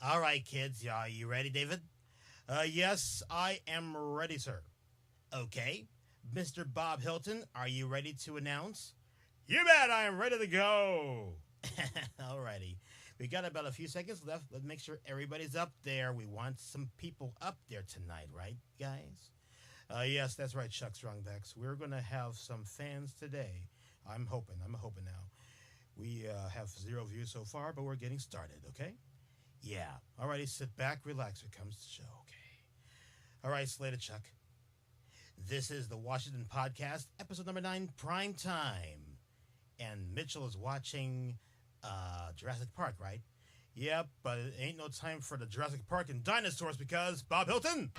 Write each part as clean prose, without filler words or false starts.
All right, kids. Are you ready, David? Yes, I am ready, sir. Okay. Mr. Bob Hilton, are you ready to announce? You bet I am ready to go. Alrighty. We got about a few seconds left. Let's make sure everybody's up there. We want some people up there tonight, right, guys? Yes, that's right, Chuck Strongbacks. We're going to have some fans today. I'm hoping now. We have 0 views so far, but we're getting started, okay? Yeah. Alrighty, sit back, relax. Here comes the show, okay? All right, Slater Chuck. This is the Washington Podcast, episode number 9, Prime Time. And Mitchell is watching Jurassic Park, right? Yep, but it ain't no time for the Jurassic Park and dinosaurs because Bob Hilton.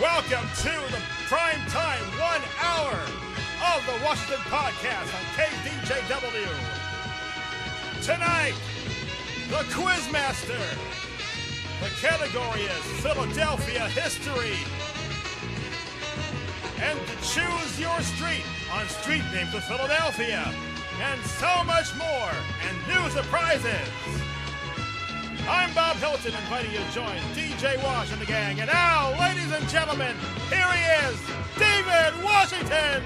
Welcome to the Prime Time 1 hour of the Washington Podcast on KDJW. Tonight, the Quizmaster. The category is Philadelphia history. And to choose your street on street names of Philadelphia. And so much more. And new surprises. I'm Bob Hilton, inviting you to join DJ Wash and the gang. And now, ladies and gentlemen, here he is, David Washington.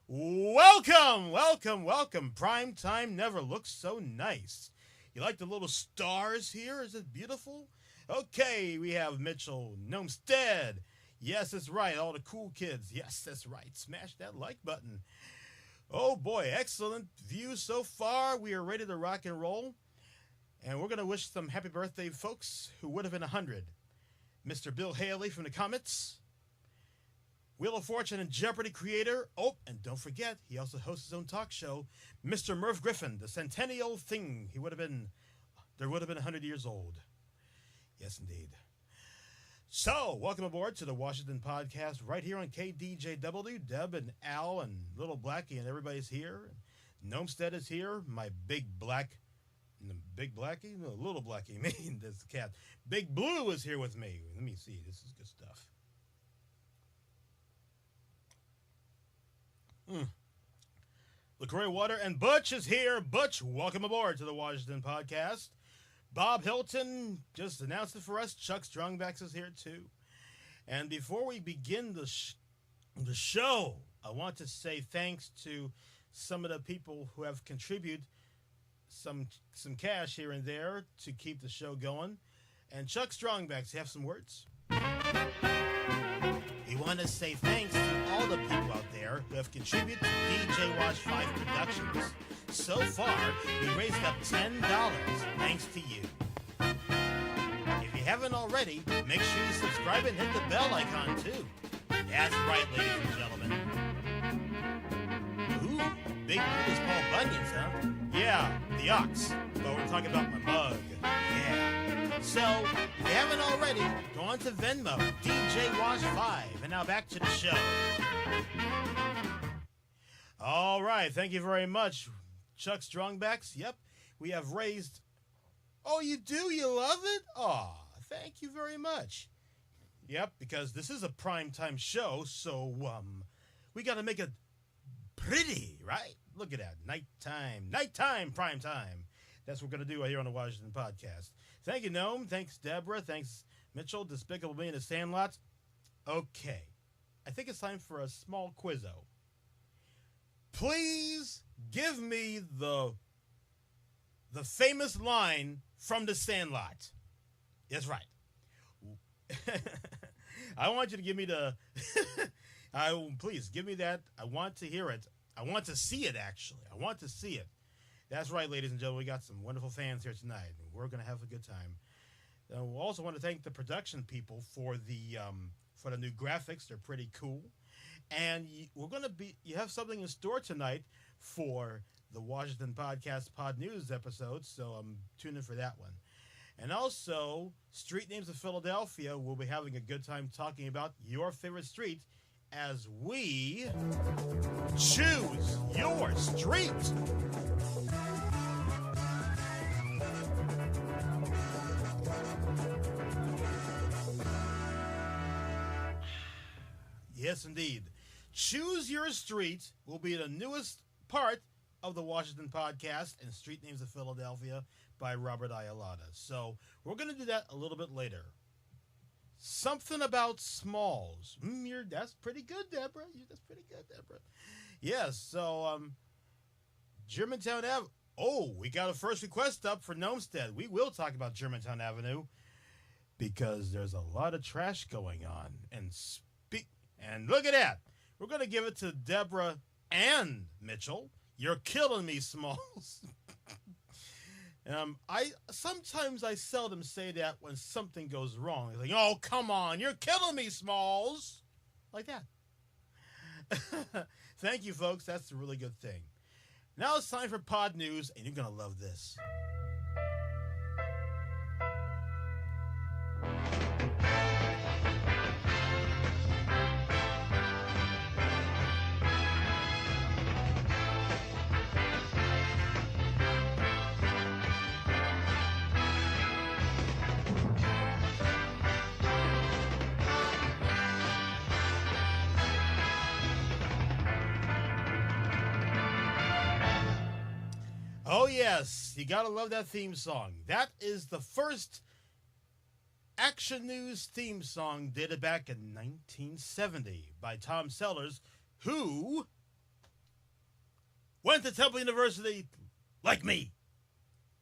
Welcome. Prime time never looks so nice. You like the little stars here? Is it beautiful? Okay, we have Mitchell Gnomestead. Yes, that's right. All the cool kids. Yes, that's right. Smash that like button. Oh boy, excellent view so far. We are ready to rock and roll. And we're going to wish some happy birthday folks who would have been 100. Mr. Bill Haley from the Comets. Wheel of Fortune and Jeopardy creator. Oh, and don't forget, he also hosts his own talk show. Mr. Merv Griffin, the Centennial Thing. There would have been 100 years old. Yes, indeed. So, welcome aboard to the Washington Podcast right here on KDJW. Deb and Al and Little Blackie and everybody's here. Gnomestead is here. My Big Blackie? No, Little Blackie. This cat. Big Blue is here with me. Let me see. This is good stuff. LaCroix Water and Butch is here. Butch, welcome aboard to the Washington Podcast. Bob Hilton just announced it for us. Chuck Strongbacks is here too. And before we begin the show, I want to say thanks to some of the people who have contributed some cash here and there to keep the show going. And Chuck Strongbacks, you have some words? We want to say thanks to all the people out there who have contributed to DJ Watch 5 Productions. So far, we raised up $10 thanks to you. If you haven't already, make sure you subscribe and hit the bell icon too. That's right, ladies and gentlemen. Ooh, big Willis Paul Bunyan's, huh? Yeah, the ox. But we're talking about my mug. Yeah. So, if you haven't already, go on to Venmo, DJ Wash 5. And now back to the show. All right, thank you very much, Chuck Strongbacks. Yep, we have raised... Oh, you do? You love it? Aw, thank you very much. Yep, because this is a primetime show, so, we gotta make it pretty, right? Look at that, nighttime primetime. That's what we're gonna do here on the Washington Podcast. Thank you, Gnome. Thanks, Deborah. Thanks, Mitchell, Despicable Me, and the Sandlots. Okay, I think it's time for a small quizzo. Please give me the famous line from the Sandlot. That's right. I want you to give me please give me that. I want to hear it. I want to see it, actually. I want to see it. That's right, ladies and gentlemen. We got some wonderful fans here tonight. We're going to have a good time. We also want to thank the production people for the new graphics. They're pretty cool. And you have something in store tonight for the Washington Podcast Pod News episode, so tune in for that one. And also, Street Names of Philadelphia, we'll be having a good time talking about your favorite street as we choose your street. Yes, indeed. Choose Your Street will be the newest part of the Washington Podcast and Street Names of Philadelphia by Robert Ayalada. So we're going to do that a little bit later. Something about Smalls. That's pretty good, Deborah. That's pretty good, Deborah. Yes, so Germantown Avenue. Oh, we got a first request up for Gnomestead. We will talk about Germantown Avenue because there's a lot of trash going on. And look at that. We're going to give it to Deborah and Mitchell. You're killing me, Smalls. Sometimes I seldom say that when something goes wrong. It's like, oh, come on, you're killing me, Smalls. Like that. Thank you, folks. That's a really good thing. Now it's time for Pod News, and you're going to love this. Oh, yes, you gotta love that theme song. That is the first Action News theme song dated back in 1970 by Tom Sellers, who went to Temple University like me.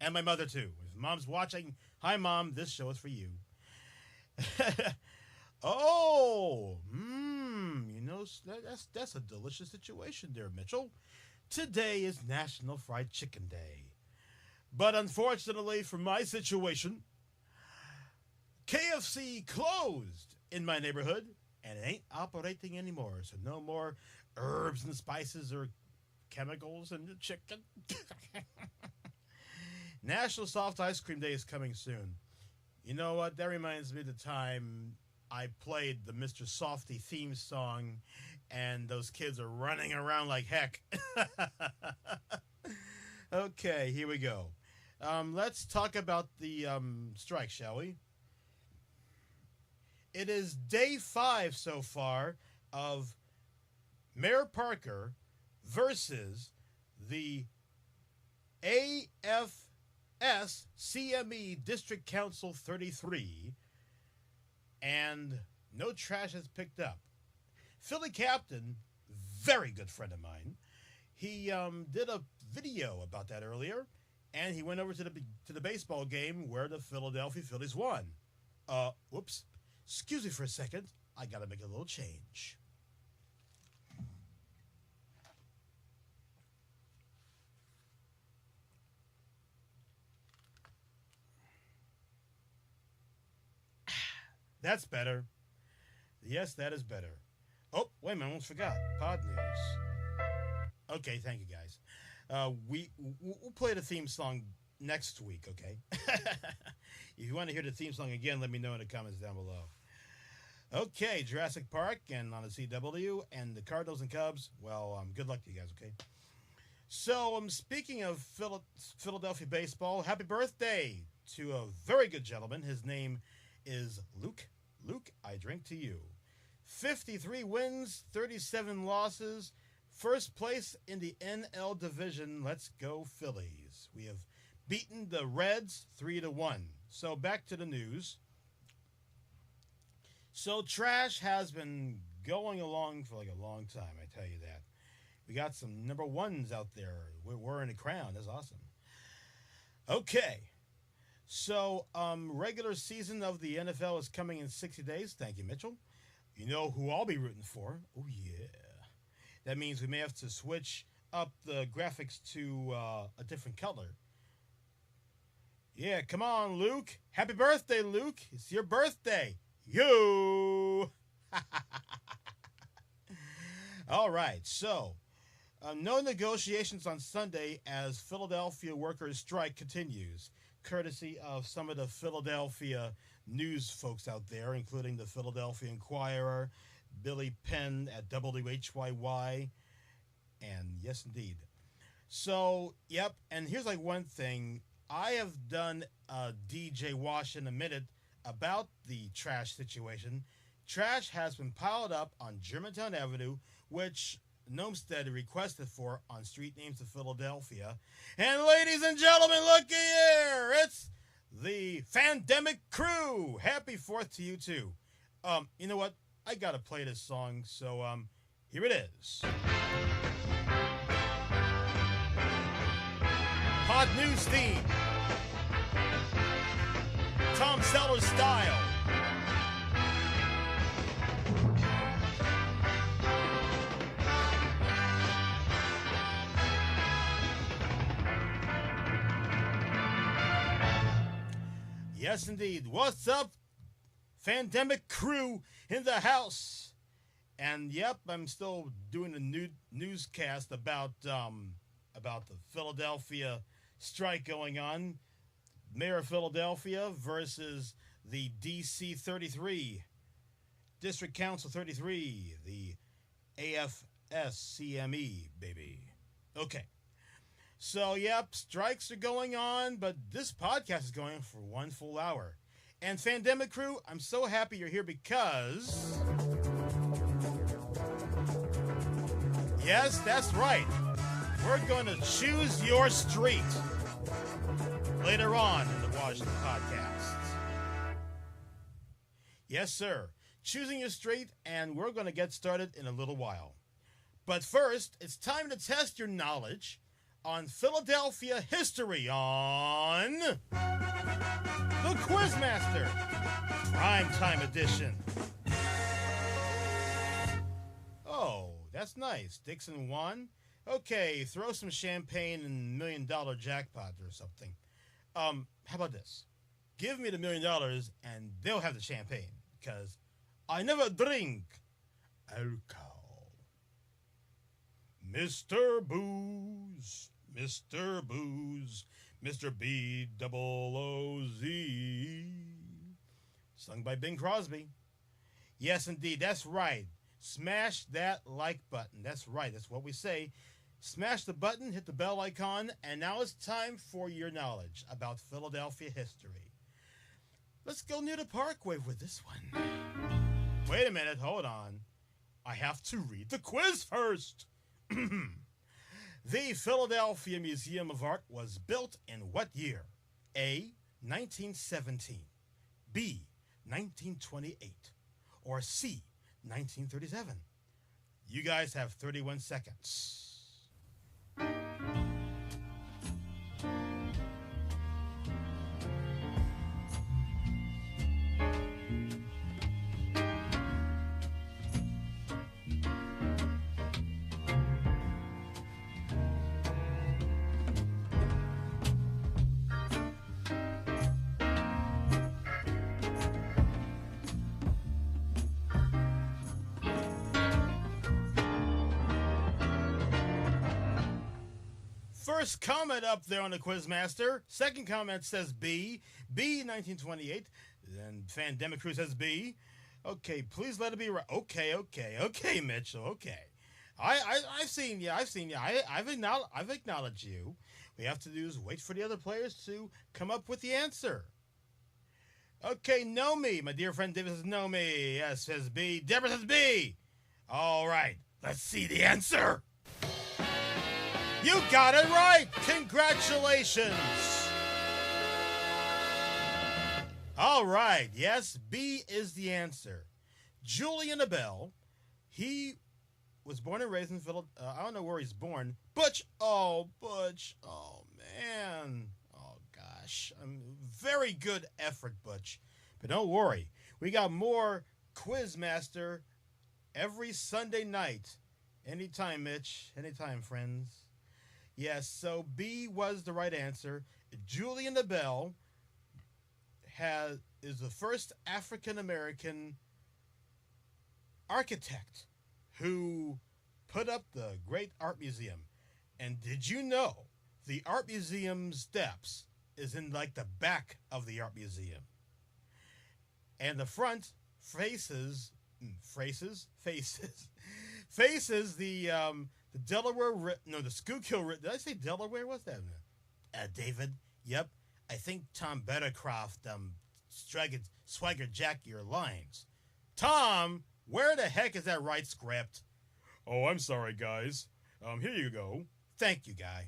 And my mother, too. If Mom's watching, hi, Mom, this show is for you. That's a delicious situation there, Mitchell. Today is National Fried Chicken Day. But unfortunately for my situation, KFC closed in my neighborhood and it ain't operating anymore. So no more herbs and spices or chemicals in the chicken. National Soft Ice Cream Day is coming soon. You know what? That reminds me of the time I played the Mr. Softy theme song and those kids are running around like heck. Okay, here we go. Let's talk about the strike, shall we? It is day 5 so far of Mayor Parker versus the AFS CME District Council 33, and no trash has picked up. Philly Captain, very good friend of mine, he did a video about that earlier, and he went over to the baseball game where the Philadelphia Phillies won. Whoops. Excuse me for a second. I got to make a little change. That's better. Yes, that is better. Oh, wait a minute, I almost forgot. Pod News. Okay, thank you, guys. We'll play the theme song next week, okay? If you want to hear the theme song again, let me know in the comments down below. Okay, Jurassic Park and on the CW and the Cardinals and Cubs. Well, good luck to you guys, okay? So, speaking of Philadelphia baseball, happy birthday to a very good gentleman. His name is Luke. Luke, I drink to you. 53 wins, 37 losses. First place in the NL division. Let's go Phillies. We have beaten the Reds 3-1. So back to the news. So trash has been going along for like a long time, I tell you that. We got some number ones out there. We're in the crown. That's awesome. Okay. So regular season of the NFL is coming in 60 days. Thank you, Mitchell. You know who I'll be rooting for? Oh, yeah. That means we may have to switch up the graphics to a different color. Yeah, come on, Luke. Happy birthday, Luke. It's your birthday. You. All right, so no negotiations on Sunday as Philadelphia workers' strike continues, courtesy of some of the Philadelphia news folks out there, including the Philadelphia Inquirer, Billy Penn at WHYY, and yes, indeed. So, yep, and here's like one thing. I have done a DJ Wash in a minute about the trash situation. Trash has been piled up on Germantown Avenue, which Nomestead requested for on Street Names of Philadelphia. And ladies and gentlemen, looky here! It's the Fandemic Crew! Happy 4th to you too. You know what? I gotta play this song, so here it is. Hot News theme. Tom Selleck style. Yes, indeed. What's up, Fandemic Crew in the house? And yep, I'm still doing a newscast about the Philadelphia strike going on. Mayor of Philadelphia versus the DC 33, District Council 33, the AFSCME, baby. Okay. So, yep, strikes are going on, but this podcast is going for 1 full hour. And Fandemic Crew, I'm so happy you're here because... Yes, that's right. We're going to choose your street later on in the Washington Podcasts. Yes, sir. Choosing your street, and we're going to get started in a little while. But first, it's time to test your knowledge on Philadelphia history on The Quizmaster Primetime Edition. Oh, that's nice. Dixon won. Okay, throw some champagne and $1 million jackpot or something. How about this? Give me the $1 million and they'll have the champagne, because I never drink alcohol. Mr. Booze, Mr. Booze, Mr. B-double-O-Z. Sung by Bing Crosby. Yes, indeed, that's right. Smash that like button. That's right, that's what we say. Smash the button, hit the bell icon, and now it's time for your knowledge about Philadelphia history. Let's go near the Parkway with this one. Wait a minute, hold on. I have to read the quiz first. The Philadelphia Museum of Art was built in what year? A, 1917, B, 1928, or C, 1937? You guys have 31 seconds. First comment up there on the Quizmaster. Second comment says B. B, 1928. Then Fandemic Crew says B. Okay, please let it be right. Okay, Mitchell. Okay, I've seen you. I've acknowledged you. We have to do is wait for the other players to come up with the answer. Okay, Nomi. My dear friend David says Nomi. Yes, says B. Deborah says B. All right, let's see the answer. You got it right! Congratulations! All right, yes, B is the answer. Julian Abel, he was born and raised in Philadelphia. I don't know where he's born. Butch! Oh, man. Oh, gosh. Very good effort, Butch. But don't worry. We got more Quizmaster every Sunday night. Anytime, Mitch. Anytime, friends. Yes, so B was the right answer. Julian Abel is the first African-American architect who put up the Great Art Museum. And did you know the Art Museum steps is in like the back of the Art Museum? And the front faces the Delaware, the Schuylkill River. Did I say Delaware? What's that? David? Yep. I think Tom Bettercroft swagger jack your lines. Tom, where the heck is that right script? Oh, I'm sorry, guys. Here you go. Thank you, guy.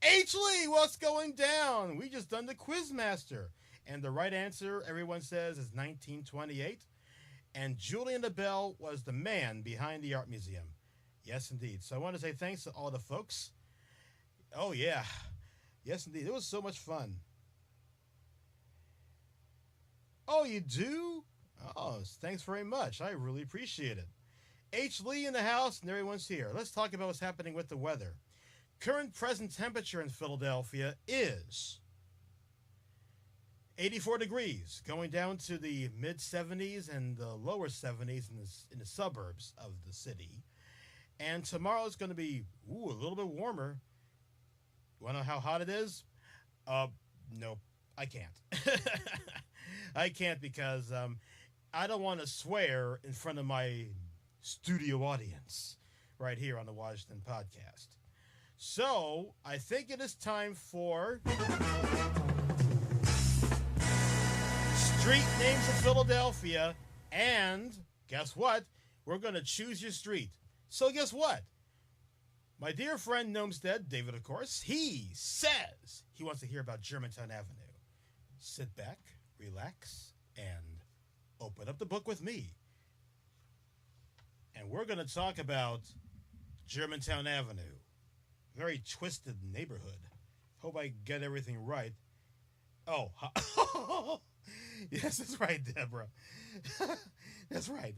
H. Lee, what's going down? We just done the Quizmaster. And the right answer, everyone says, is 1928. And Julian LaBelle was the man behind the art museum. Yes, indeed. So I want to say thanks to all the folks. Oh, yeah. Yes, indeed. It was so much fun. Oh, you do? Oh, thanks very much. I really appreciate it. H. Lee in the house, and everyone's here. Let's talk about what's happening with the weather. Current present temperature in Philadelphia is 84 degrees, going down to the mid 70s and the lower 70s in the suburbs of the city. And tomorrow is going to be a little bit warmer. You want to know how hot it is? No, I can't. I can't because I don't want to swear in front of my studio audience right here on the Washington Podcast. So I think it is time for street names of Philadelphia. And guess what? We're going to choose your street. So guess what? My dear friend Gnomestead, David, of course, he says he wants to hear about Germantown Avenue. Sit back, relax, and open up the book with me. And we're going to talk about Germantown Avenue. Very twisted neighborhood. Hope I get everything right. Oh, yes, that's right, Deborah. That's right.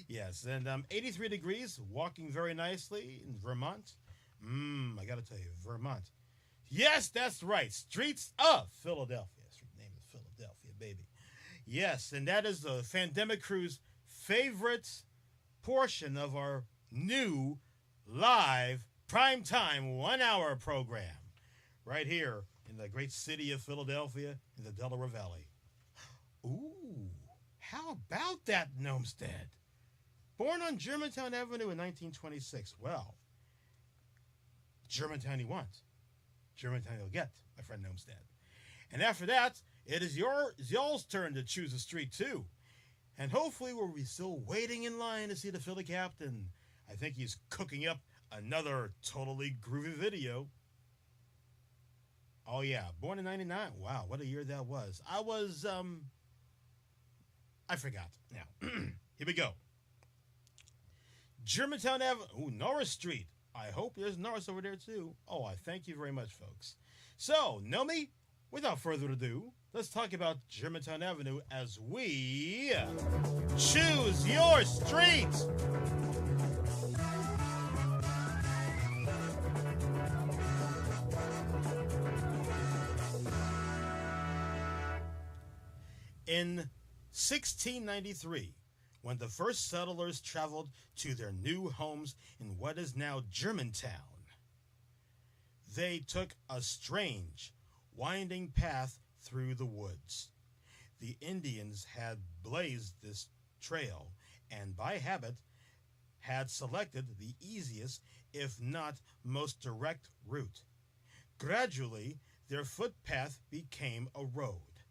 Yes, and 83 degrees, walking very nicely in Vermont. I got to tell you, Vermont. Yes, that's right. Streets of Philadelphia. Street name is Philadelphia, baby. Yes, and that is the Fandemic Crew's favorite portion of our new live primetime 1 hour program right here in the great city of Philadelphia in the Delaware Valley. Ooh, how about that, Gnomestead? Born on Germantown Avenue in 1926. Well, Germantown he wants. Germantown he'll get, my friend Gnomestead. And after that, it is y'all's turn to choose a street too. And hopefully we'll be still waiting in line to see the Philly Captain. I think he's cooking up another totally groovy video. Oh yeah, born in 99. Wow, what a year that was. I forgot. Now, here we go. Germantown Avenue. Ooh, Norris Street. I hope there's Norris over there too. Oh, I thank you very much, folks. So, Nomi, without further ado, let's talk about Germantown Avenue as we choose your street. In 1693, when the first settlers traveled to their new homes in what is now Germantown, they took a strange, winding path through the woods. The Indians had blazed this trail and, by habit, had selected the easiest, if not most direct route. Gradually, their footpath became a road,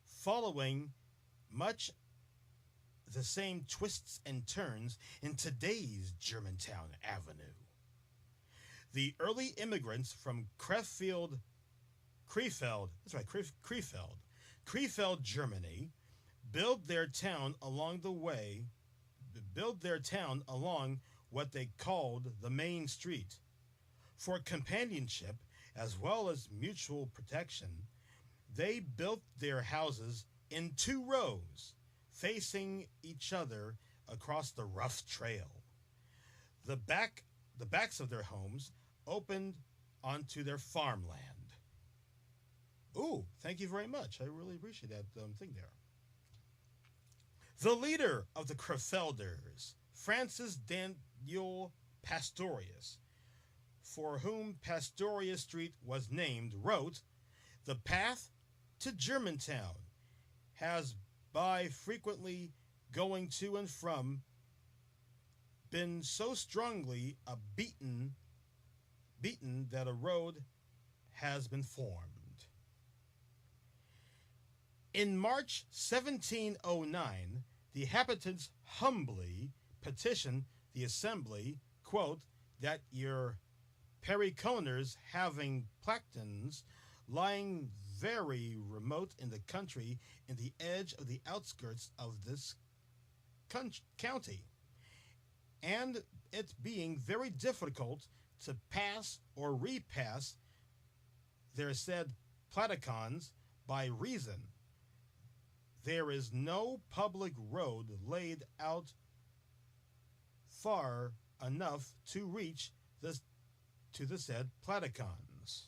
following much the same twists and turns in today's Germantown Avenue. The early immigrants from Krefeld, Germany, built their town along what they called the main street. For companionship as well as mutual protection, they built their houses in 2 rows, facing each other across the rough trail. The backs of their homes opened onto their farmland. Ooh, thank you very much. I really appreciate that thing there. The leader of the Krefelders, Francis Daniel Pastorius, for whom Pastoria Street was named, wrote, "The path to Germantown has, by frequently going to and from, been so strongly beaten that a road has been formed." In March 1709, the inhabitants humbly petitioned the assembly, quote, that your periconers having planctons lying very remote in the country in the edge of the outskirts of this county, and it being very difficult to pass or repass their said platicons by reason there is no public road laid out far enough to reach this to the said platicons.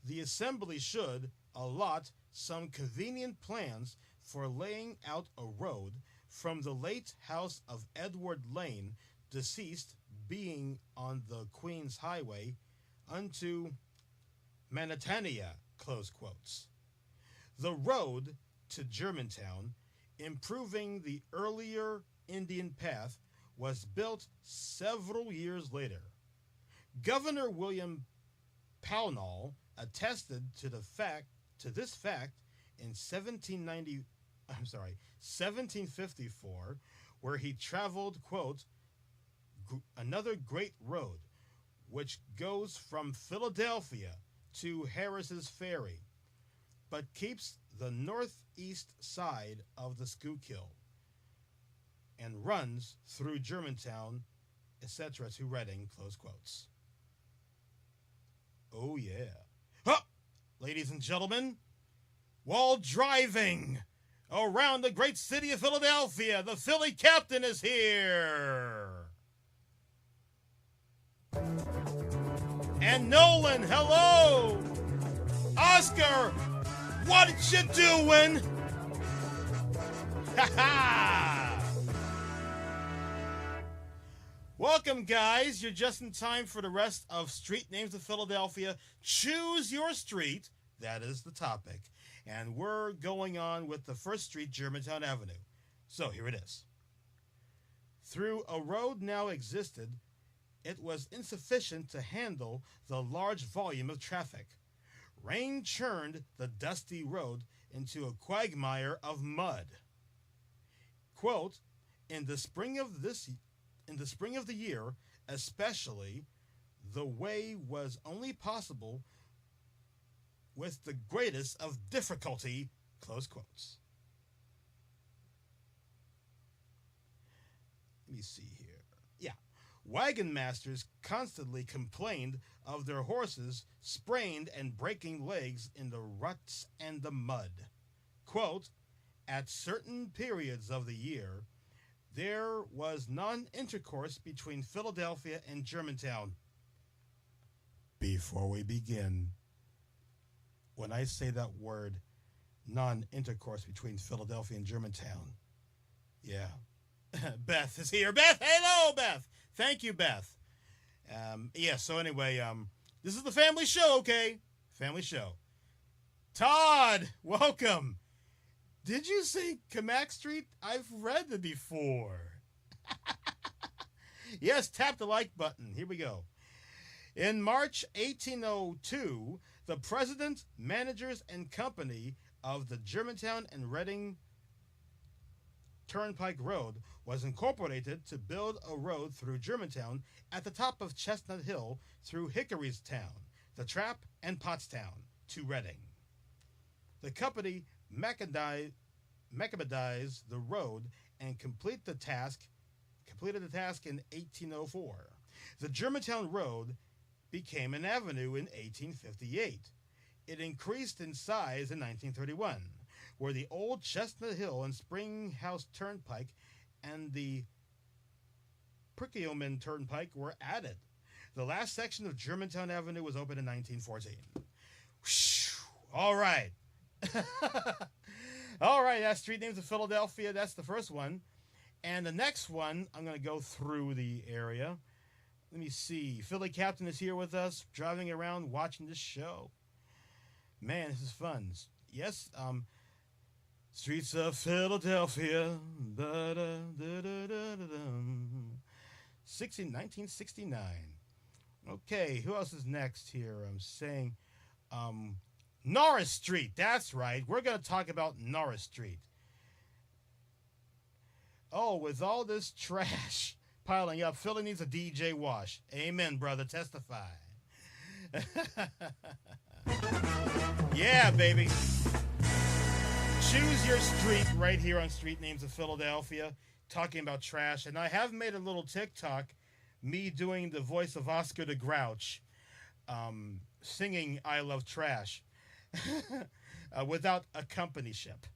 The assembly should allot some convenient plans for laying out a road from the late house of Edward Lane, deceased, being on the Queen's Highway, unto Manhatania, close quotes. The road to Germantown, improving the earlier Indian path, was built several years later. Governor William Pownall attested to this fact in 1754, where he traveled, quote, another great road, which goes from Philadelphia to Harris's Ferry, but keeps the northeast side of the Schuylkill, and runs through Germantown, etc. to Reading, close quotes. Oh, yeah. Huh! Ladies and gentlemen, while driving around the great city of Philadelphia, the Philly Captain is here. And Nolan, hello. Oscar, what you doing? Ha ha! Welcome, guys. You're just in time for the rest of Street Names of Philadelphia. Choose your street. That is the topic. And we're going on with the first street, Germantown Avenue. So here it is. Through a road now existed, it was insufficient to handle the large volume of traffic. Rain churned the dusty road into a quagmire of mud. Quote, in the spring of the year, especially, the way was only possible with the greatest of difficulty, close quotes. Let me see here. Yeah. Wagon masters constantly complained of their horses sprained and breaking legs in the ruts and the mud. Quote, at certain periods of the year, there was non-intercourse between Philadelphia and Germantown. Before we begin, when I say that word, non-intercourse between Philadelphia and Germantown, yeah. Beth is here. Beth, hello, Beth. Thank you, Beth. So anyway, this is the family show, okay? Family show. Todd, welcome. Did you say Kamak Street? I've read it before. Yes, tap the like button. Here we go. In March 1802, the president, managers, and company of the Germantown and Reading Turnpike Road was incorporated to build a road through Germantown at the top of Chestnut Hill through Hickorystown, the Trap, and Pottstown to Reading. The company macadamized the road and completed the task in 1804. The Germantown Road became an avenue in 1858. It increased in size in 1931, where the old Chestnut Hill and Springhouse Turnpike and the Perkiomen Turnpike were added. The last section of Germantown Avenue was opened in 1914. All right. All right, that's Street Names of Philadelphia. That's the first one. And the next one, I'm going to go through the area. Let me see. Philly Captain is here with us, driving around, watching this show. Man, this is fun. Yes, Streets of Philadelphia. 1969. Okay, who else is next here? I'm saying Norris Street. That's right. We're going to talk about Norris Street. Oh, with all this trash piling up, Philly needs a DJ wash. Amen, brother. Testify. Yeah, baby. Choose your street right here on Street Names of Philadelphia, talking about trash. And I have made a little TikTok, me doing the voice of Oscar the Grouch, singing I Love Trash without accompanyship.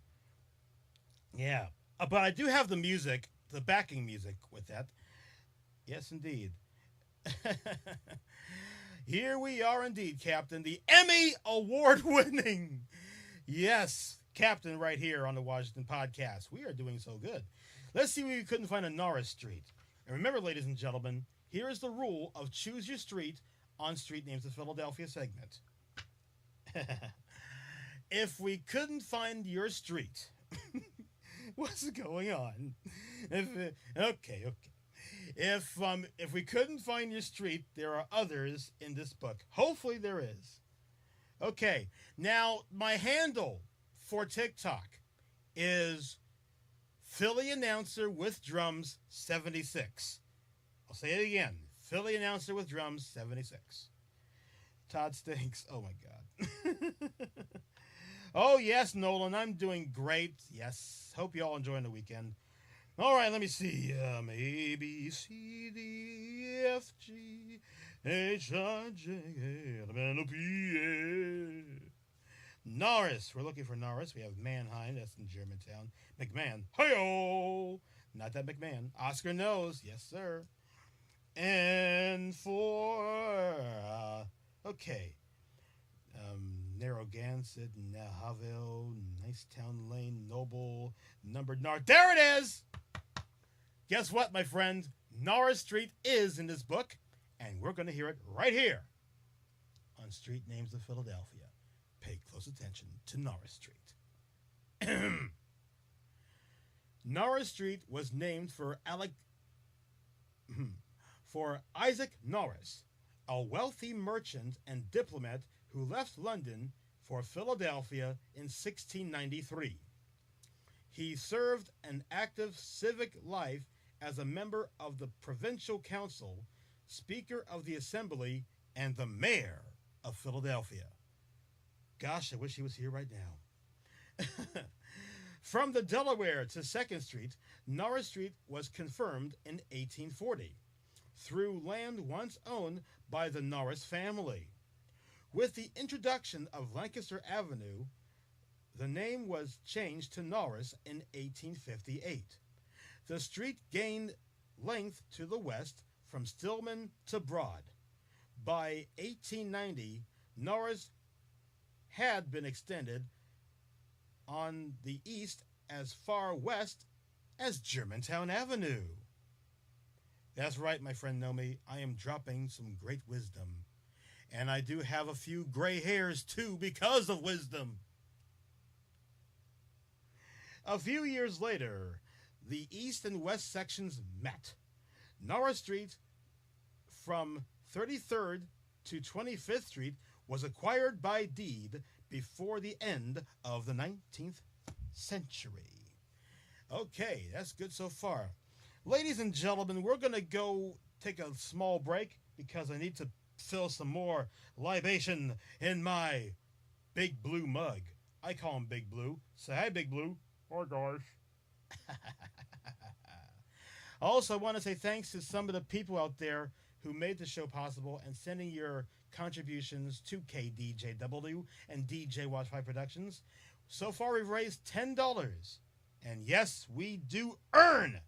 Yeah. But I do have the music, the backing music with that. Yes, indeed. Here we are indeed, Captain. The Emmy Award winning. Yes, Captain, right here on the Washington Podcast. We are doing so good. Let's see if we couldn't find a Norris Street. And remember, ladies and gentlemen, here is the rule of Choose Your Street on Street Names of Philadelphia segment. If we couldn't find your street, what's going on? Okay. If we couldn't find your street, there are others in this book. Hopefully there is. Okay. Now, my handle for TikTok is Philly Announcer with Drums 76. I'll say it again. Philly Announcer with Drums 76. Todd stinks. Oh my God. Oh yes, Nolan, I'm doing great. Yes. Hope you all enjoying the weekend. All right, let me see. A, B, C, D, F, G, H, I, J, K, L, M, N, O, P, A. Norris. We're looking for Norris. We have Mannheim. That's in Germantown. McMahon. Hi-yo! Not that McMahon. Oscar knows. Yes, sir. And for... okay. Narragansett, Nahaville, Nicetown Lane, Noble, Numbered North. There it is! Guess what, my friend? Norris Street is in this book, and we're going to hear it right here on Street Names of Philadelphia. Pay close attention to Norris Street. Norris Street was named for Isaac Norris, a wealthy merchant and diplomat who left London for Philadelphia in 1693. He served an active civic life as a member of the Provincial Council, Speaker of the Assembly, and the Mayor of Philadelphia. Gosh, I wish he was here right now. From the Delaware to 2nd Street, Norris Street was confirmed in 1840 through land once owned by the Norris family. With the introduction of Lancaster Avenue, the name was changed to Norris in 1858. The street gained length to the west from Stillman to Broad. By 1890, Norris had been extended on the east as far west as Germantown Avenue. That's right, my friend Nomi. I am dropping some great wisdom. And I do have a few gray hairs, too, because of wisdom. A few years later, the east and west sections met. Norris Street from 33rd to 25th Street was acquired by deed before the end of the 19th century. Okay, that's good so far. Ladies and gentlemen, we're going to go take a small break because I need to fill some more libation in my Big Blue mug. I call him Big Blue. Say hi, Big Blue. Hi, guys. Also, I want to say thanks to some of the people out there who made the show possible and sending your contributions to KDJW and DJ Watchfly Productions. So far, we've raised $10. And yes, we do earn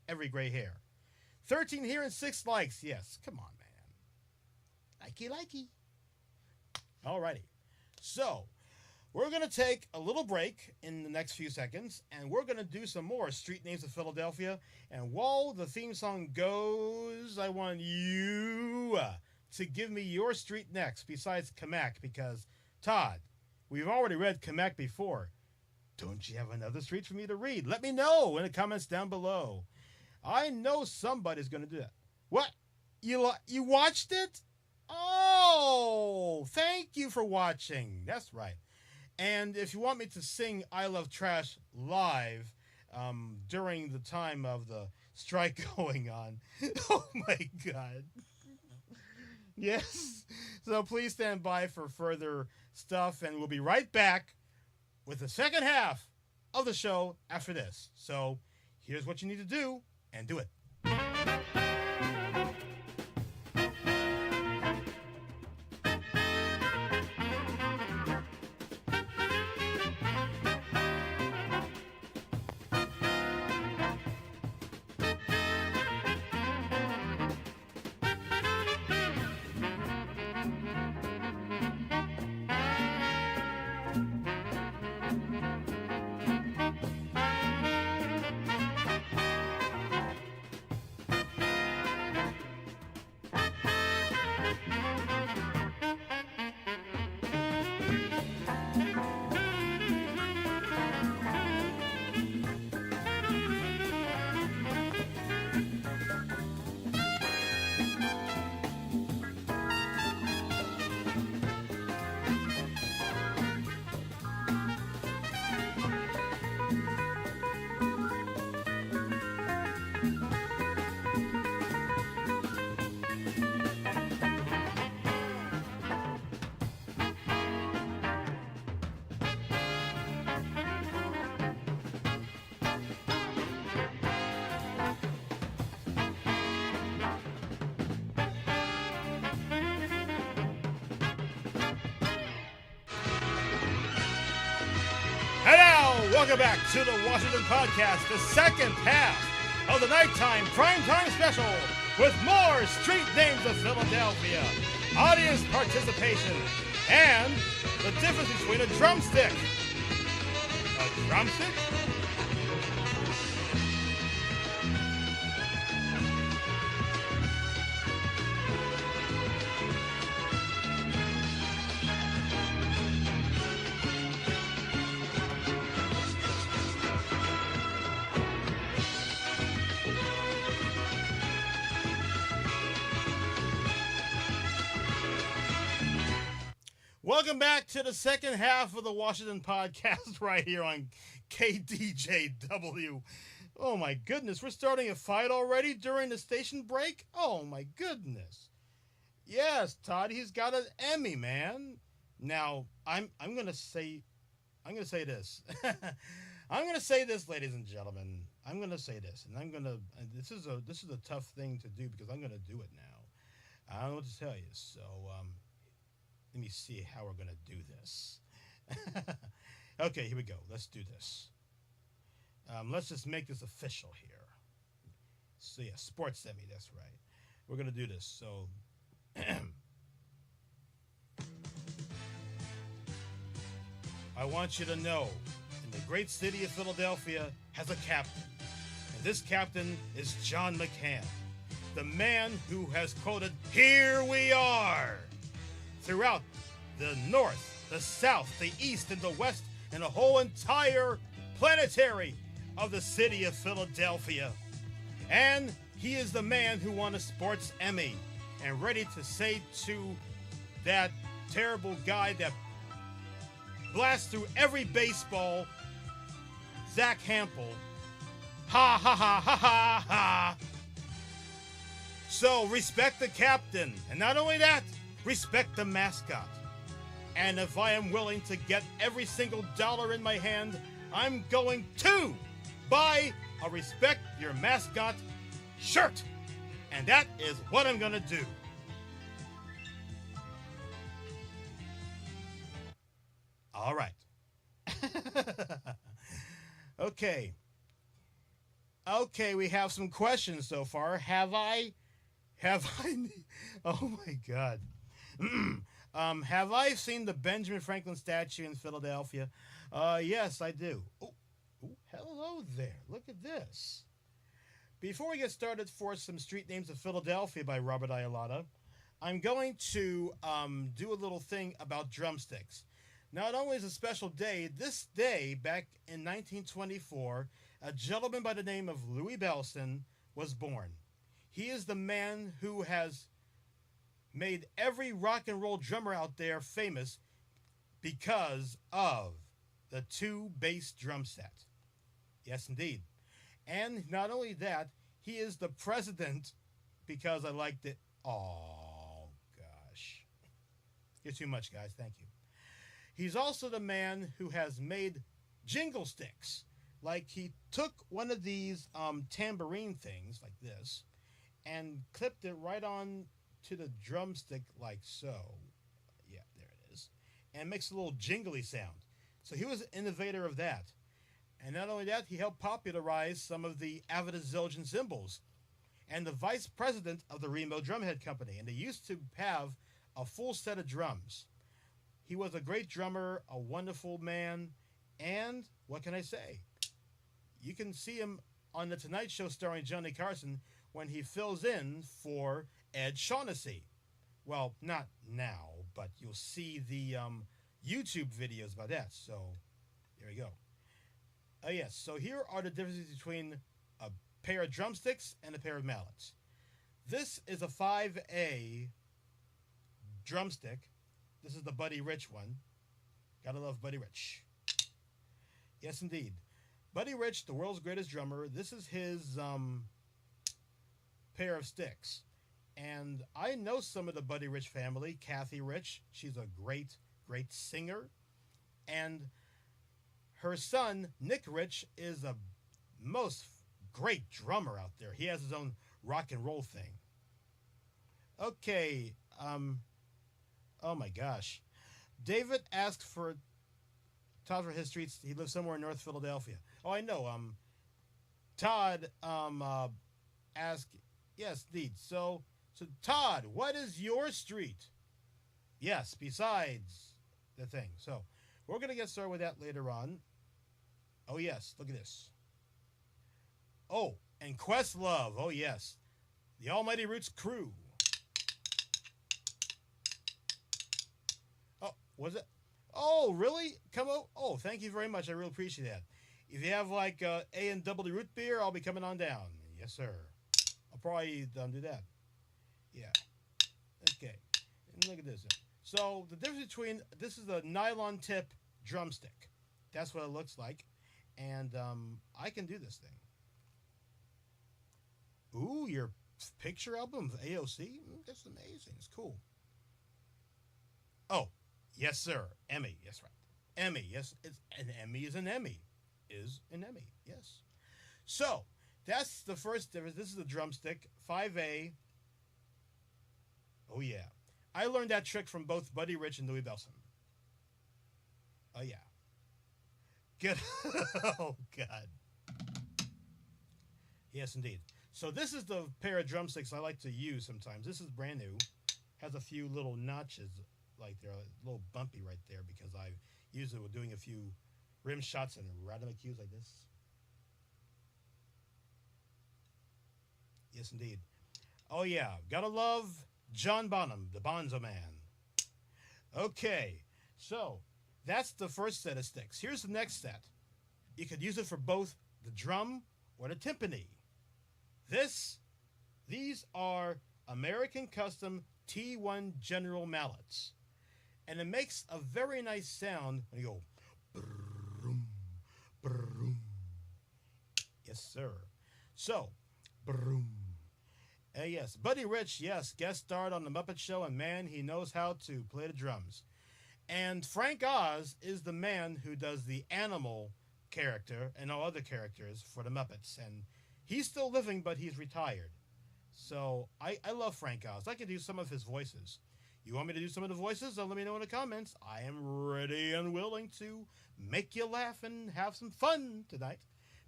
every gray hair. 13 here and 6 likes. Yes, come on, man. Likey. Alrighty. So, we're going to take a little break in the next few seconds, and we're going to do some more Street Names of Philadelphia. And while the theme song goes, I want you to give me your street next, besides Kamak, because, Todd, we've already read Kamak before. Don't you have another street for me to read? Let me know in the comments down below. I know somebody's going to do that. What? You watched it? Oh, thank you for watching. That's right. And if you want me to sing I Love Trash live, during the time of the strike going on. Oh my God. Yes. So please stand by for further stuff, and we'll be right back with the second half of the show after this. So here's what you need to do, and do it. And now, welcome back to the Washington Podcast, the second half of the nighttime primetime special with more street names of Philadelphia, audience participation, and the difference between a drumstick. A drumstick? Welcome back to the second half of the Washington Podcast right here on KDJW. Oh my goodness, we're starting a fight already during the station break? Oh my goodness. Yes, Todd, he's got an Emmy, man. Now, I'm going to say this. I'm going to say this, ladies and gentlemen. I'm going to say this, and this is a tough thing to do because I'm going to do it now. I don't know what to tell you. So, let me see how we're going to do this. Okay, here we go. Let's do this. Let's just make this official here. So, yeah, Sports Emmy, that's right. We're going to do this. So, I want you to know, the great city of Philadelphia has a captain. And this captain is John McCann, the man who has quoted, "Here we are," throughout the north, the south, the east, and the west, and the whole entire planetary of the city of Philadelphia. And he is the man who won a Sports Emmy and ready to say to that terrible guy that blasts through every baseball, Zach Hampel, ha ha ha ha ha ha. So respect the captain, and not only that, respect the mascot. And if I am willing to get every single dollar in my hand, I'm going to buy a Respect Your Mascot shirt. And that is what I'm going to do. All right. Okay. Okay, we have some questions so far. Have I? Oh my God. Have I seen the Benjamin Franklin statue in Philadelphia? Yes, I do. Oh, hello there. Look at this. Before we get started for some street names of Philadelphia by Robert Ayalata, I'm going to do a little thing about drumsticks. Not only is a special day, this day, back in 1924, a gentleman by the name of Louis Bellson was born. He is the man who has made every rock and roll drummer out there famous because of the two bass drum set. Yes, indeed. And not only that, he is the president because I liked it. Oh, gosh. You're too much, guys. Thank you. He's also the man who has made jingle sticks. Like he took one of these tambourine things like this and clipped it right on to the drumstick like so. Yeah, there it is. And it makes a little jingly sound. So he was an innovator of that. And not only that, he helped popularize some of the Avida Zildjian cymbals and the vice president of the Remo Drumhead Company. And they used to have a full set of drums. He was a great drummer, a wonderful man, and what can I say? You can see him on The Tonight Show starring Johnny Carson when he fills in for Ed Shaughnessy. Well, not now, but you'll see the YouTube videos about that. So, there we go. Oh, yes. So, here are the differences between a pair of drumsticks and a pair of mallets. This is a 5A drumstick. This is the Buddy Rich one. Gotta love Buddy Rich. Yes, indeed. Buddy Rich, the world's greatest drummer. This is his pair of sticks. And I know some of the Buddy Rich family. Kathy Rich, she's a great, great singer. And her son, Nick Rich, is a most great drummer out there. He has his own rock and roll thing. Okay, oh my gosh. David asked for Todd for his streets. He lives somewhere in North Philadelphia. Oh, I know. Todd asked, yes, indeed. So Todd, what is your street? Yes, besides the thing. So we're going to get started with that later on. Oh, yes, look at this. Oh, and Questlove. Oh, yes. The Almighty Roots Crew. Oh, was it? Oh, really? Come on. Oh, thank you very much. I really appreciate that. If you have like A&W root beer, I'll be coming on down. Yes, sir. I'll probably do that. Yeah. Okay. And look at this. So the difference between, this is a nylon tip drumstick. That's what it looks like. And I can do this thing. Ooh, your picture album of AOC? That's amazing. It's cool. Oh, yes, sir. Emmy. Yes, right. Emmy. Yes, it's an Emmy is an Emmy. Is an Emmy. Yes. So that's the first difference. This is the drumstick, 5A. Oh yeah, I learned that trick from both Buddy Rich and Louis Bellson. Oh yeah. Good. Oh God. Yes, indeed. So this is the pair of drumsticks I like to use sometimes. This is brand new. Has a few little notches like they're a little bumpy right there because I've used it with doing a few rim shots and random cues like this. Yes, indeed. Oh yeah, gotta love John Bonham, the Bonzo Man. Okay, so that's the first set of sticks. Here's the next set. You could use it for both the drum or the timpani. These are American Custom T1 General mallets. And it makes a very nice sound when you go brum, brum. Yes, sir. So, brum. Yes, Buddy Rich, yes, guest starred on The Muppet Show, and man, he knows how to play the drums. And Frank Oz is the man who does the animal character and all other characters for the Muppets. And he's still living, but he's retired. So I love Frank Oz. I can do some of his voices. You want me to do some of the voices? Let me know in the comments. I am ready and willing to make you laugh and have some fun tonight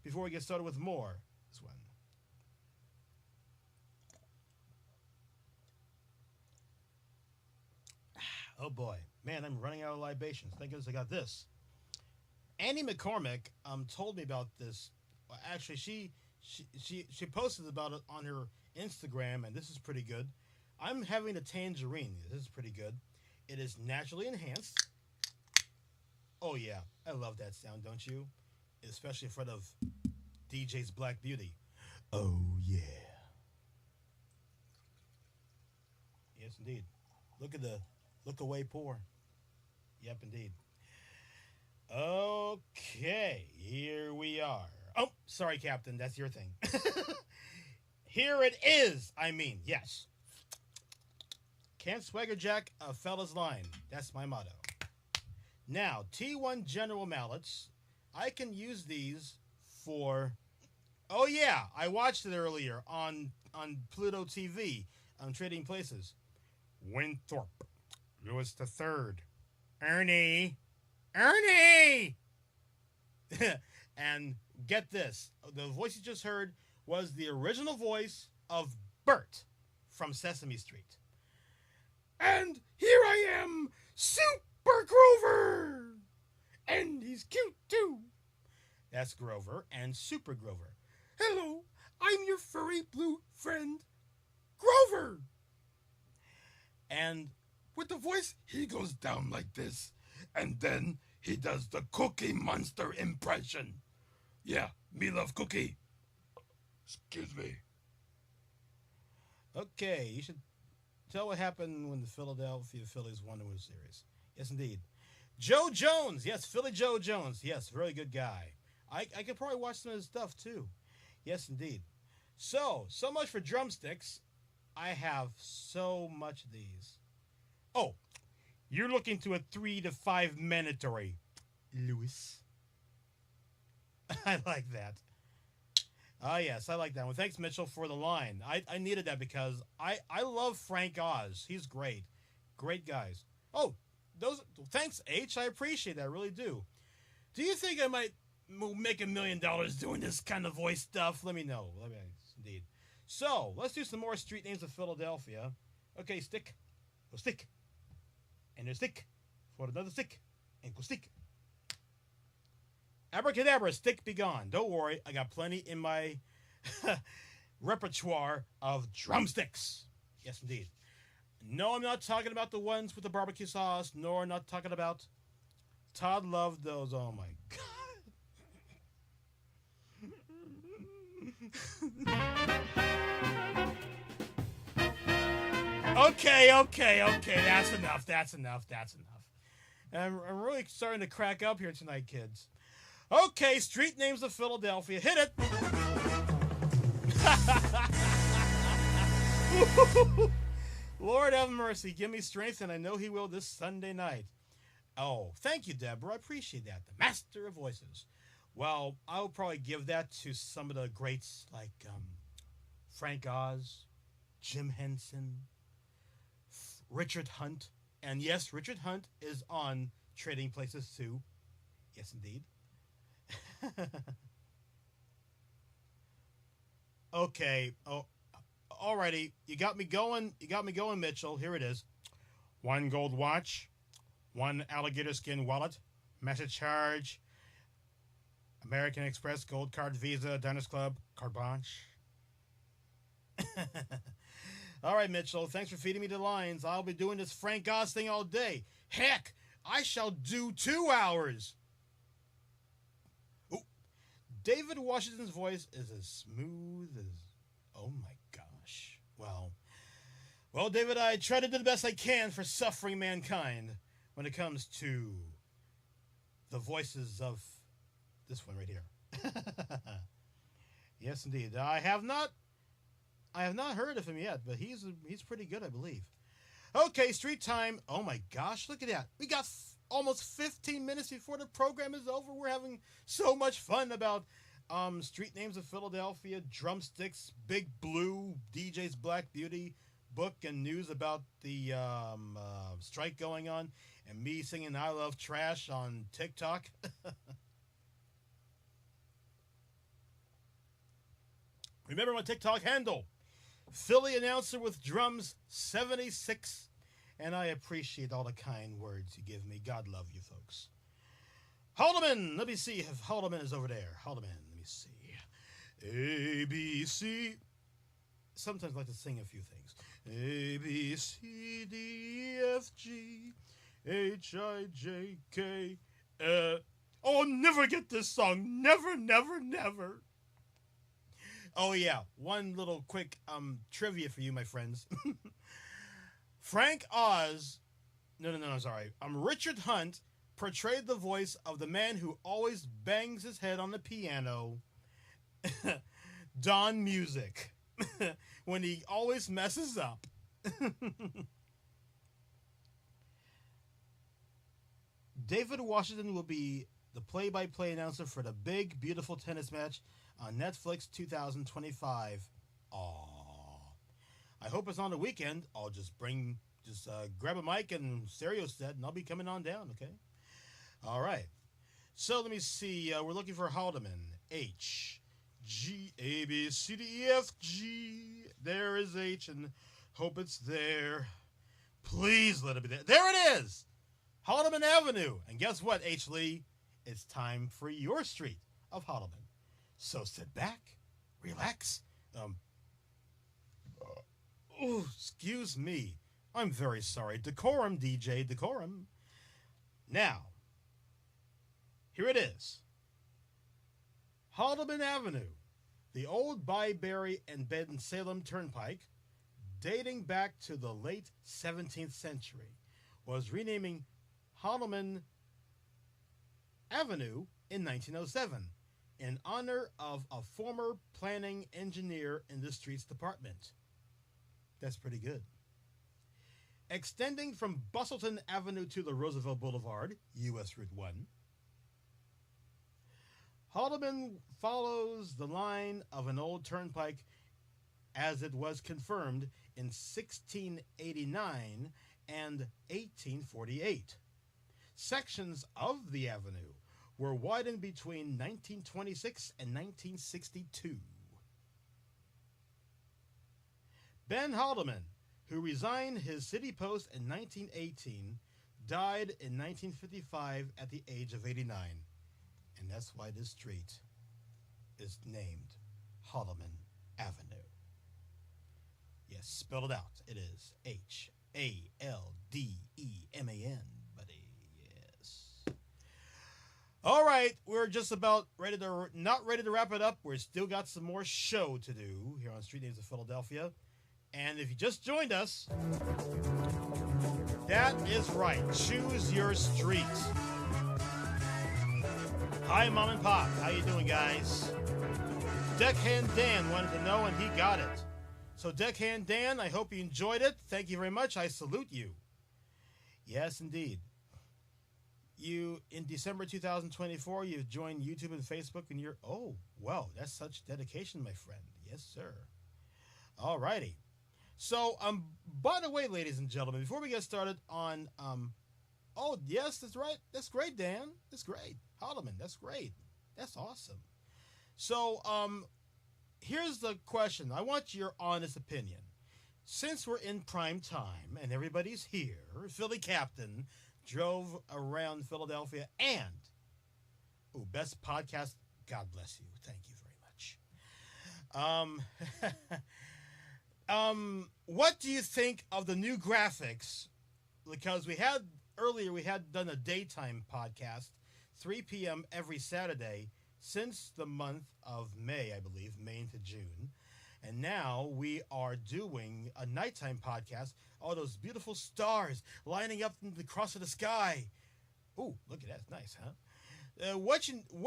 before we get started with more. This one. Oh boy, man, I'm running out of libations. Thank goodness I got this. Annie McCormick told me about this. Well, actually, she posted about it on her Instagram, and this is pretty good. I'm having a tangerine. This is pretty good. It is naturally enhanced. Oh yeah, I love that sound, don't you? Especially in front of DJ's Black Beauty. Oh yeah. Yes, indeed. Look away, pour. Yep, indeed. Okay, here we are. Oh, sorry, Captain. That's your thing. Here it is. I mean, yes. Can't swagger jack a fella's line. That's my motto. Now, T1 General Mallets. I can use these for... Oh, yeah. I watched it earlier on Pluto TV on Trading Places. Winthrop. Lewis the Third. Ernie. And get this. The voice you just heard was the original voice of Bert from Sesame Street. And here I am, Super Grover! And he's cute too. That's Grover and Super Grover. Hello, I'm your furry blue friend, Grover! And with the voice, he goes down like this. And then he does the Cookie Monster impression. Yeah, me love Cookie. Excuse me. Okay, you should tell what happened when the Philadelphia Phillies won the World Series. Yes, indeed. Joe Jones. Yes, Philly Joe Jones. Yes, very good guy. I could probably watch some of his stuff, too. Yes, indeed. So much for drumsticks. I have so much of these. Oh, you're looking to a 3 to 5 mandatory, Lewis. I like that. Yes, I like that one. Thanks, Mitchell, for the line. I needed that because I love Frank Oz. He's great. Great guys. Oh, thanks, H. I appreciate that. I really do. Do you think I might make $1 million doing this kind of voice stuff? Let me know. Indeed. So, let's do some more street names of Philadelphia. Okay, stick. Go stick. And a stick. For another stick. And go stick. Abracadabra, stick be gone. Don't worry, I got plenty in my repertoire of drumsticks. Yes, indeed. No, I'm not talking about the ones with the barbecue sauce, nor not talking about... Todd loved those. Oh, my God. Okay. That's enough. I'm really starting to crack up here tonight, kids. Okay, street names of Philadelphia. Hit it! Lord have mercy. Give me strength, and I know he will this Sunday night. Oh, thank you, Deborah. I appreciate that. The master of voices. Well, I'll probably give that to some of the greats like Frank Oz, Jim Henson, Richard Hunt. And yes, Richard Hunt is on Trading Places too. Yes, indeed. Okay. Oh, alrighty. You got me going, Mitchell. Here it is. 1 gold watch, 1 alligator skin wallet, message charge, American Express, Gold Card, Visa, Diners Club, carte blanche. All right, Mitchell. Thanks for feeding me the lines. I'll be doing this Frank Oz thing all day. Heck, I shall do 2 hours. Ooh, David Washington's voice is as smooth as... Oh, my gosh. Well, David, I try to do the best I can for suffering mankind when it comes to the voices of this one right here. Yes, indeed. I have not heard of him yet, but he's pretty good, I believe. Okay, street time. Oh my gosh, look at that. We got almost 15 minutes before the program is over. We're having so much fun about street names of Philadelphia, drumsticks, Big Blue, DJ's Black Beauty, book and news about the strike going on, and me singing I Love Trash on TikTok. Remember my TikTok handle, Philly Announcer with Drums 76, and I appreciate all the kind words you give me. God love you, folks. Haldeman, let me see if Haldeman is over there. Haldeman, let me see. A, B, C. Sometimes I like to sing a few things. A, B, C, D, E, F, G, H, I, J, K, Oh, never get this song. Never, never, never. Oh, yeah. One little quick trivia for you, my friends. Frank Oz, no, sorry. Richard Hunt portrayed the voice of the man who always bangs his head on the piano Don Music. When he always messes up. David Washington will be the play-by-play announcer for the big, beautiful tennis match on Netflix 2025. Aww. I hope it's on the weekend. I'll just grab a mic and stereo set, and I'll be coming on down, okay? All right. So let me see. We're looking for Haldeman. H, G, A, B, C, D, E, F, G. There is H, and hope it's there. Please let it be there. There it is! Haldeman Avenue. And guess what, H. Lee? It's time for your street of Haldeman. So sit back, relax. Excuse me. I'm very sorry. Decorum, DJ, decorum. Now, here it is. Haldeman Avenue, the old Byberry and Bensalem Turnpike, dating back to the late 17th century, was renaming Haldeman Avenue in 1907 in honor of a former planning engineer in the streets department. That's pretty good. Extending from Bustleton Avenue to the Roosevelt Boulevard, U.S. Route 1, Haldeman follows the line of an old turnpike as it was confirmed in 1689 and 1848. Sections of the avenue were widened between 1926 and 1962. Ben Haldeman, who resigned his city post in 1918, died in 1955 at the age of 89. And that's why this street is named Haldeman Avenue. Yes, spell it out. It is Haldeman, buddy. Yes. All right, we're just about not ready to wrap it up. We're still got some more show to do here on Street Names of Philadelphia. And if you just joined us, that is right. Choose your street. Hi, Mom and Pop. How you doing, guys? Deckhand Dan wanted to know, and he got it. So, Deckhand Dan, I hope you enjoyed it. Thank you very much. I salute you. Yes, indeed. You, in December 2024, you've joined YouTube and Facebook, and you're, oh, well, that's such dedication, my friend. Yes, sir. All righty. So, by the way, ladies and gentlemen, before we get started on, oh, yes, that's right. That's great, Dan. That's great. Haldeman, that's great. That's awesome. So, here's the question. I want your honest opinion. Since we're in prime time and everybody's here, Philly Captain drove around Philadelphia and, best podcast, God bless you. Thank you very much. What do you think of the new graphics? Because we had done a daytime podcast, 3 p.m. every Saturday since the month of May, I believe, May into June. And now we are doing a nighttime podcast. All those beautiful stars lining up in the cross of the sky. Ooh, look at that. It's nice, huh? What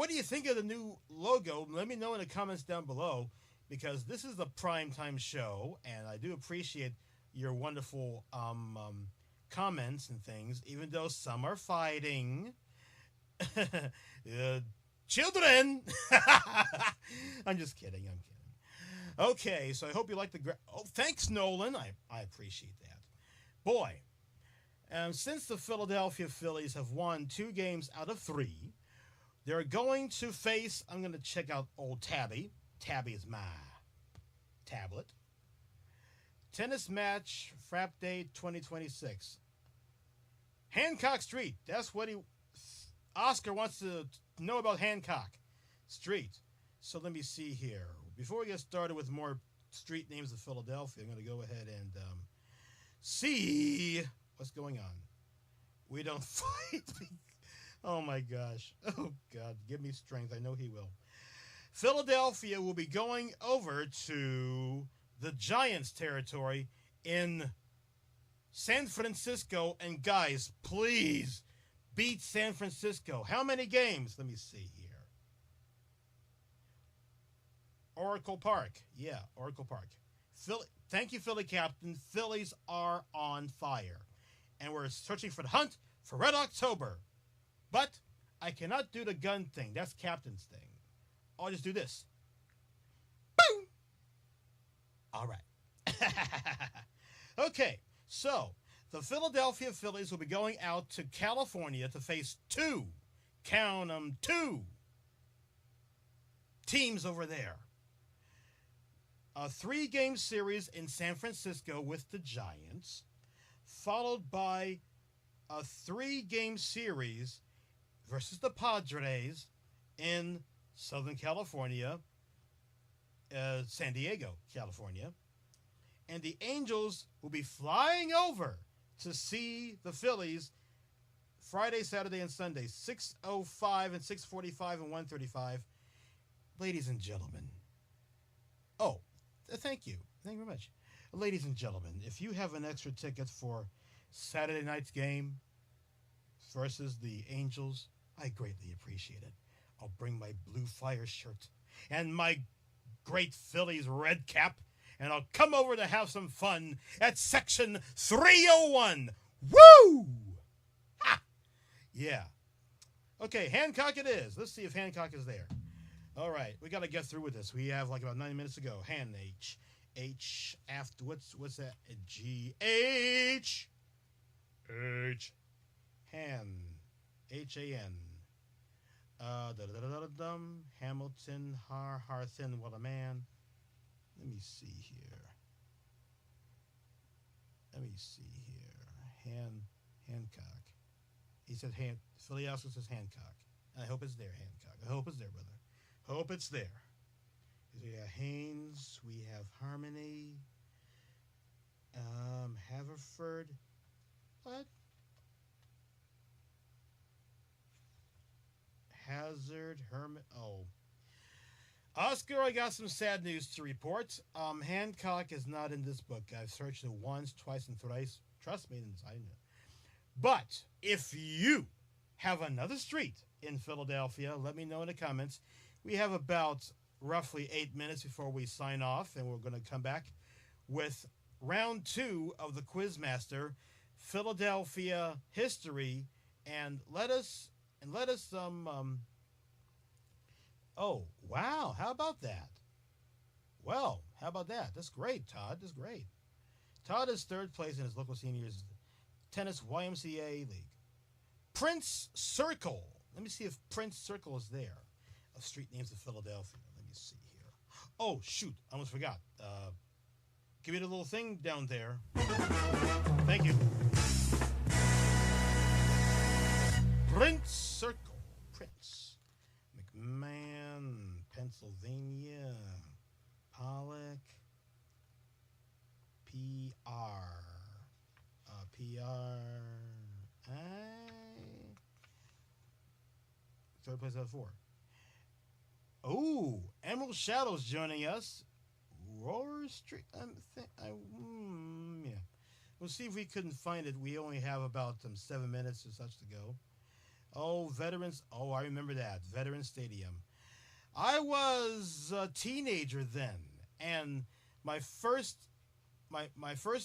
do you think of the new logo? Let me know in the comments down below, because this is the primetime show, and I do appreciate your wonderful comments and things, even though some are fighting. Children! I'm just kidding. Okay, so I hope you like the... thanks, Nolan. I appreciate that. Boy, since the Philadelphia Phillies have won 2 games out of 3, they're going to face... I'm going to check out old Tabby. Tabby is my tablet. Tennis match, Frap Day 2026. Hancock Street. That's what Oscar wants to know about Hancock Street. So let me see here. Before we get started with more street names of Philadelphia, I'm going to go ahead and see what's going on. We don't fight. Oh, my gosh. Oh, God. Give me strength. I know he will. Philadelphia will be going over to the Giants territory in San Francisco. And, guys, please beat San Francisco. How many games? Let me see here. Oracle Park. Yeah, Oracle Park. Philly, thank you, Philly Captain. Phillies are on fire. And we're searching for the hunt for Red October. But I cannot do the gun thing. That's Captain's thing. I'll just do this. Boom! All right. Okay, so the Philadelphia Phillies will be going out to California to face two, count them, two teams over there. A 3-game series in San Francisco with the Giants, followed by a 3-game series versus the Padres in Southern California, San Diego, California. And the Angels will be flying over to see the Phillies Friday, Saturday, and Sunday, 6:05 and 6:45 and 1:35. Ladies and gentlemen. Oh, thank you. Thank you very much. Ladies and gentlemen, if you have an extra ticket for Saturday night's game versus the Angels, I greatly appreciate it. I'll bring my Blue Fire shirt and my great Phillies red cap, and I'll come over to have some fun at Section 301. Woo! Ha! Yeah. Okay, Hancock it is. Let's see if Hancock is there. All right, we got to get through with this. We have like about 9 minutes to go. Han H after what's that? G H H Han HAN. Hamilton Harthin. What a man. Let me see here. Hancock. He said Philly also says Hancock. I hope it's there, Hancock. I hope it's there, brother. Hope it's there. We have Haynes. We have Harmony. Haverford. What? Hazard. Herman. Oh. Oscar, I got some sad news to report. Hancock is not in this book. I've searched it once, twice, and thrice. Trust me, I know. But if you have another street in Philadelphia, let me know in the comments. We have about roughly 8 minutes before we sign off, and we're going to come back with round 2 of the Quizmaster Philadelphia history, and let us oh, wow, how about that? Well, how about that? That's great, Todd. That's great. Todd is 3rd place in his local seniors tennis YMCA league. Prince Circle. Let me see if Prince Circle is there. Of street names of Philadelphia. Let me see here. Oh, shoot. I almost forgot. Give me the little thing down there. Thank you. Prince Circle. Prince. McMahon. Pennsylvania. Pollock. PR. PR. 3rd place out of 4. Oh, Emerald Shadows joining us. Roar Street. Yeah. We'll see if we couldn't find it. We only have about 7 minutes or such to go. Oh, Veterans. Oh, I remember that. Veterans Stadium. I was a teenager then, and my first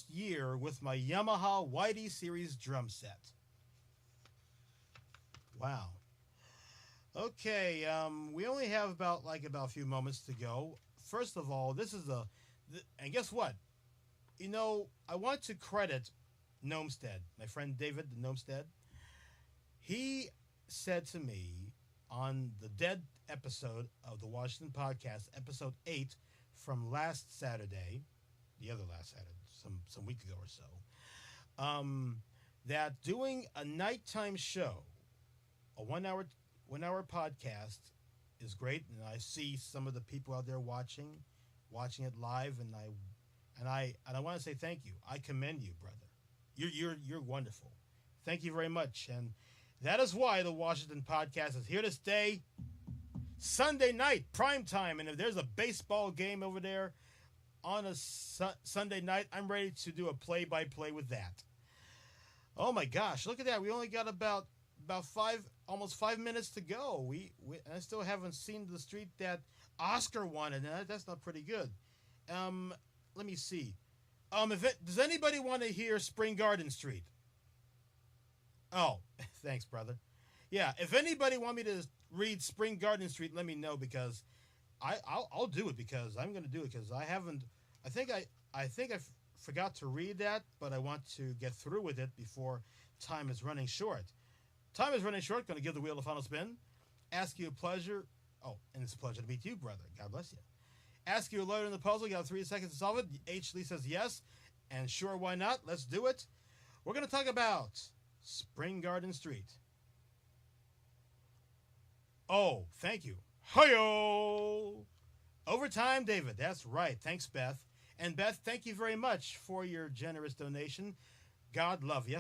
year with my Yamaha Whitey Series drum set. Wow. Okay, we only have about a few moments to go. First of all, this is and guess what? You know, I want to credit Gnomestead, my friend David the Gnomestead. He said to me on the Dead episode of the Washington Podcast, episode 8 from last Saturday, the other last Saturday, some week ago or so, that doing a nighttime show, a one hour podcast is great, and I see some of the people out there watching it live, and I want to say thank you. I commend you, brother. You're wonderful. Thank you very much, and that is why the Washington Podcast is here to stay. Sunday night, prime time, and if there's a baseball game over there on a Sunday night, I'm ready to do a play-by-play with that. Oh my gosh, look at that. We only got about 5 almost 5 minutes to go. I still haven't seen the street that Oscar wanted, and that's not pretty good. Um, Let me see. Does anybody want to hear Spring Garden Street? Oh, thanks, brother. Yeah, if anybody want me to read Spring Garden Street, let me know because I'll do it because I'm going to do it because I haven't. I think I forgot to read that, but I want to get through with it before time is running short. Time is running short. Going to give the wheel a final spin. Ask you a pleasure. Oh, and it's a pleasure to meet you, brother. God bless you. Ask you a letter in the puzzle. You got 3 seconds to solve it. H. Lee says yes, and sure, why not? Let's do it. We're going to talk about Spring Garden Street. Oh, thank you. Hi-yo! Overtime, David. That's right. Thanks, Beth. And Beth, thank you very much for your generous donation. God love you.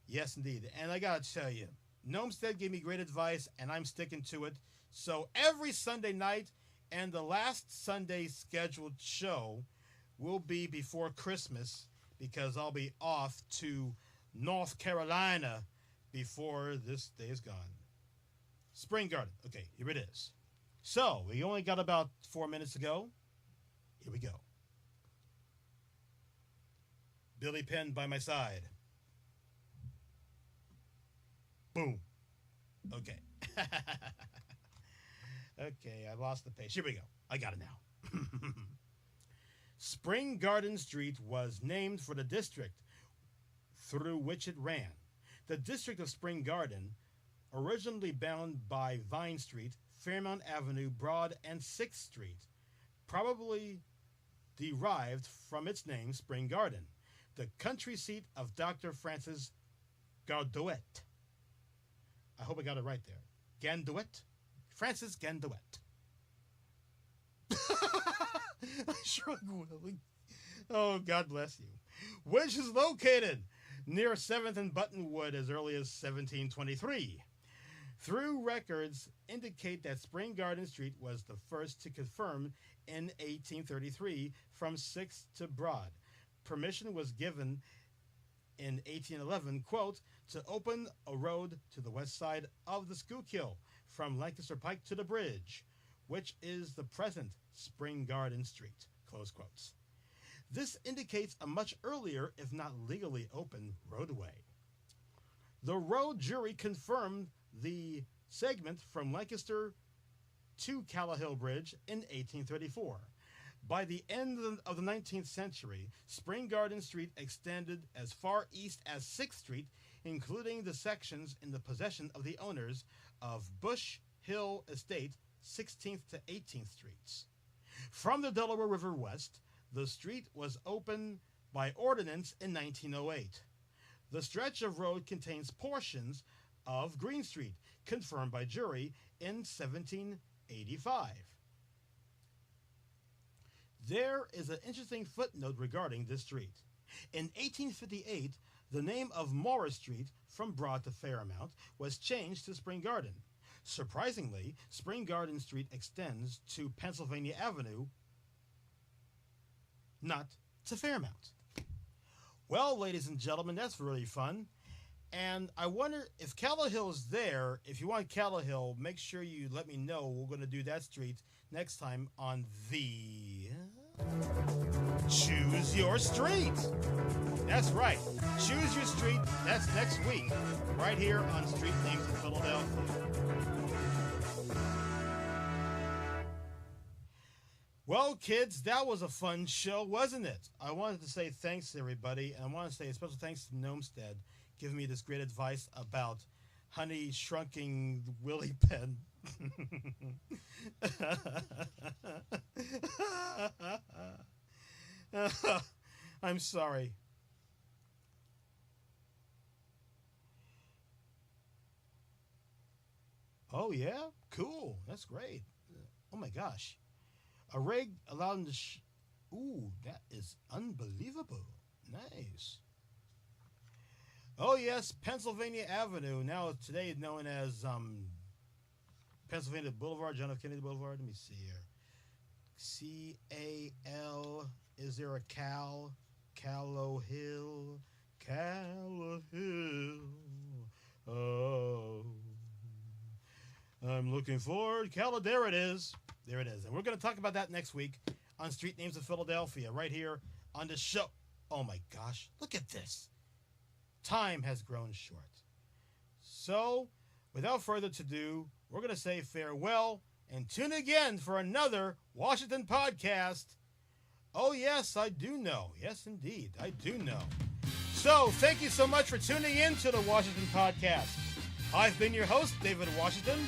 Yes, indeed. And I got to tell you, Gnomestead gave me great advice, and I'm sticking to it. So every Sunday night and the last Sunday scheduled show will be before Christmas because I'll be off to North Carolina before this day is gone. Spring Garden. Okay, here it is. So, we only got about 4 minutes to go. Here we go. Billy Penn by my side. Boom. Okay. Okay, I lost the page. Here we go. I got it now. Spring Garden Street was named for the district through which it ran. The district of Spring Garden, originally bound by Vine Street, Fairmount Avenue, Broad, and 6th Street, probably derived from its name, Spring Garden, the country seat of Dr. Francis Gardouet. I hope I got it right there. Gandouet? Francis Gandouet. I shrug willing. Oh, God bless you. Which is located near 7th and Buttonwood as early as 1723. Through records indicate that Spring Garden Street was the first to confirm in 1833 from 6th to Broad. Permission was given in 1811, quote, to open a road to the west side of the Schuylkill from Lancaster Pike to the bridge, which is the present Spring Garden Street, close quotes. This indicates a much earlier, if not legally open, roadway. The road jury confirmed the segment from Lancaster to Callowhill Bridge in 1834. By the end of the 19th century, Spring Garden Street extended as far east as 6th Street, including the sections in the possession of the owners of Bush Hill Estate, 16th to 18th Streets. From the Delaware River west, the street was opened by ordinance in 1908. The stretch of road contains portions of Green Street, confirmed by jury in 1785. There is an interesting footnote regarding this street. In 1858, the name of Morris Street, from Broad to Fairmount, was changed to Spring Garden. Surprisingly, Spring Garden Street extends to Pennsylvania Avenue, not to Fairmount. Well, ladies and gentlemen, that's really fun. And I wonder if Callowhill is there. If you want Callowhill, make sure you let me know. We're going to do that street next time on the Choose Your Street. That's right. Choose Your Street. That's next week, right here on Street Names in Philadelphia. Well, kids, that was a fun show, wasn't it? I wanted to say thanks to everybody, and I want to say a special thanks to Gnomestead giving me this great advice about Honey Shrunking Willie Penn. I'm sorry. Oh, yeah? Cool. That's great. Oh, my gosh. A rig allowed him to ooh, that is unbelievable. Nice. Oh, yes, Pennsylvania Avenue. Now, today known as Pennsylvania Boulevard, John F. Kennedy Boulevard. Let me see here. C-A-L. Is there a Cal? Callowhill. Callowhill. Oh. I'm looking forward. There it is. There it is. And we're going to talk about that next week on Street Names of Philadelphia, right here on the show. Oh my gosh, look at this. Time has grown short. So, without further ado, we're going to say farewell and tune again for another Washington podcast. Oh yes, I do know. Yes, indeed, I do know. So, thank you so much for tuning in to the Washington podcast. I've been your host, David Washington.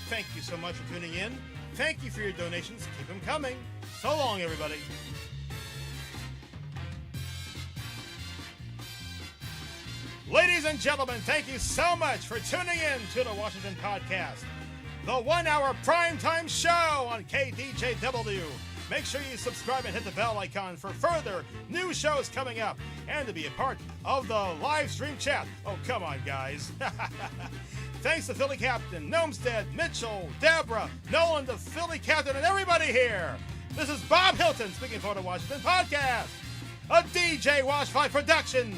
Thank you so much for tuning in. Thank you for your donations. Keep them coming. So long, everybody. Ladies and gentlemen, thank you so much for tuning in to the Washington podcast, the 1 hour primetime show on KDJW. Make sure you subscribe and hit the bell icon for further new shows coming up and to be a part of the live stream chat. Oh, come on, guys. Thanks to Philly Captain, Gnomestead, Mitchell, Deborah, Nolan, the Philly Captain, and everybody here. This is Bob Hilton speaking for the Washington podcast, a DJ Wash 5 production.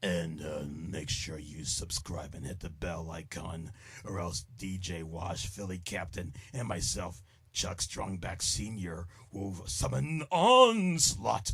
And make sure you subscribe and hit the bell icon, or else DJ Wash, Philly Captain, and myself, Chuck Strongback Sr., will summon onslaught.